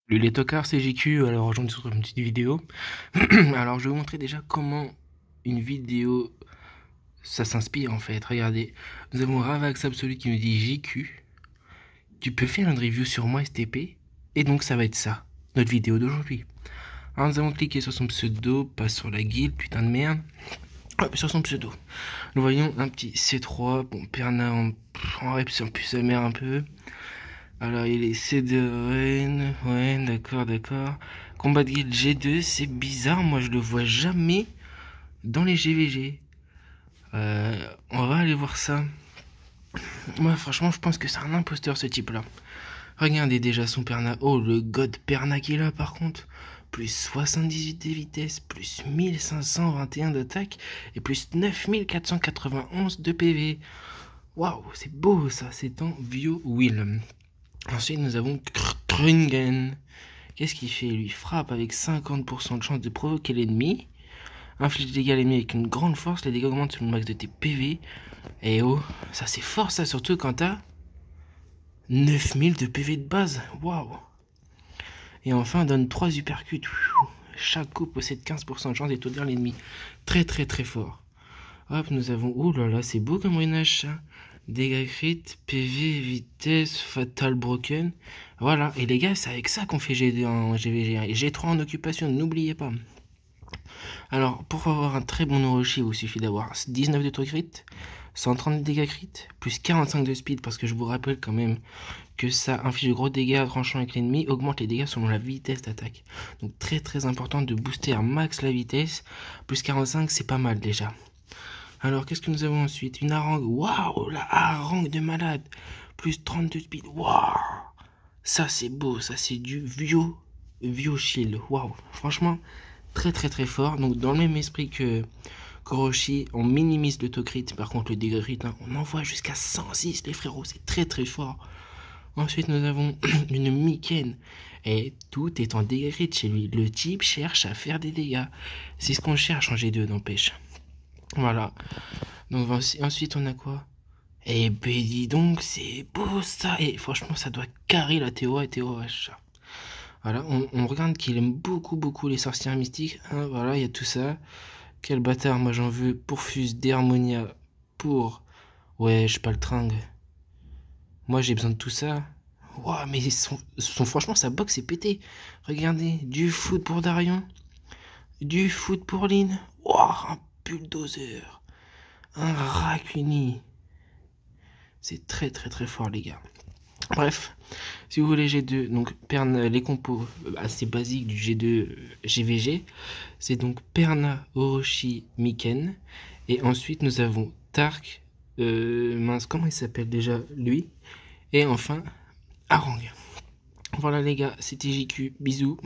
Les tocards CJQ, alors aujourd'hui sur une petite vidéo. Alors je vais vous montrer déjà comment une vidéo ça s'inspire en fait. Regardez, nous avons Ravax Absolu qui nous dit JQ, tu peux faire une review sur moi STP, et donc ça va être ça, notre vidéo d'aujourd'hui. Alors nous avons cliqué sur son pseudo, pas sur la guilde, putain de merde. Hop, sur son pseudo. Nous voyons un petit C3, bon Perna en rep c'est en plus sa mère un peu. Alors il est Céderen, ouais d'accord. Combat de guild G2, c'est bizarre, moi je le vois jamais dans les GVG. On va aller voir ça. Moi franchement je pense que c'est un imposteur ce type là. Regardez déjà son Perna, oh le god Perna qu'il a par contre. Plus 78 de vitesse, plus 1521 d'attaque et plus 9491 de PV. Waouh, c'est beau ça, c'est en View Will. Ensuite, nous avons Krungen. Qu'est-ce qu'il fait lui? Frappe avec 50% de chance de provoquer l'ennemi. Inflige des dégâts à l'ennemi avec une grande force. Les dégâts augmentent selon le max de tes PV. Et oh, ça c'est fort ça, surtout quand t'as 9000 de PV de base. Waouh. Et enfin, donne 3 uppercuts. Chaque coup possède 15% de chance d'étourdir l'ennemi. Très fort. Hop, nous avons... Oh là là, c'est beau comme Moyen-Âge ça. Dégâts crit, PV, vitesse, fatal broken. Voilà, et les gars, c'est avec ça qu'on fait G2 en GVG. Et G3 en occupation, n'oubliez pas. Alors, pour avoir un très bon Orochi, il vous suffit d'avoir 19 de taux crit, 130 de dégâts crit, plus 45 de speed, parce que je vous rappelle quand même que ça inflige de gros dégâts tranchant avec l'ennemi, augmente les dégâts selon la vitesse d'attaque. Donc très important de booster à max la vitesse. Plus 45, c'est pas mal déjà. Alors, qu'est-ce que nous avons ensuite? Une harangue. Waouh, la harangue de malade. Plus 32 speed. Waouh. Ça, c'est beau. Ça, c'est du Vio Shield. Waouh. Franchement, très fort. Donc, dans le même esprit que Koroshi, on minimise l'autocrit. Par contre, le dégât crit, hein, on envoie jusqu'à 106, les frérots. C'est très fort. Ensuite, nous avons une Miken. Et tout est en dégâts crit chez lui. Le type cherche à faire des dégâts. C'est ce qu'on cherche en G2, n'empêche. Voilà. Donc ensuite on a quoi? Eh ben dis donc, c'est beau ça. Et franchement ça doit carrer la TOA et TOH. Voilà, on regarde qu'il aime beaucoup les sorcières mystiques. Hein, voilà, il y a tout ça. Quel bâtard, moi j'en veux pour Fuse d'Harmonia. Pour... Ouais, je pas le tringue. Moi j'ai besoin de tout ça. Ouah, mais franchement sa box est pété. Regardez, du foot pour Darion. Du foot pour Lynn. Ouah, un bulldozer. Un Racuni. C'est très fort les gars. Bref, si vous voulez G2, donc les compos assez basiques du G2 GVG, c'est donc Perna, Orochi, Miken. Et ensuite nous avons Tark, mince, comment il s'appelle déjà lui? Et enfin, Harang. Voilà les gars, c'était JQ, bisous.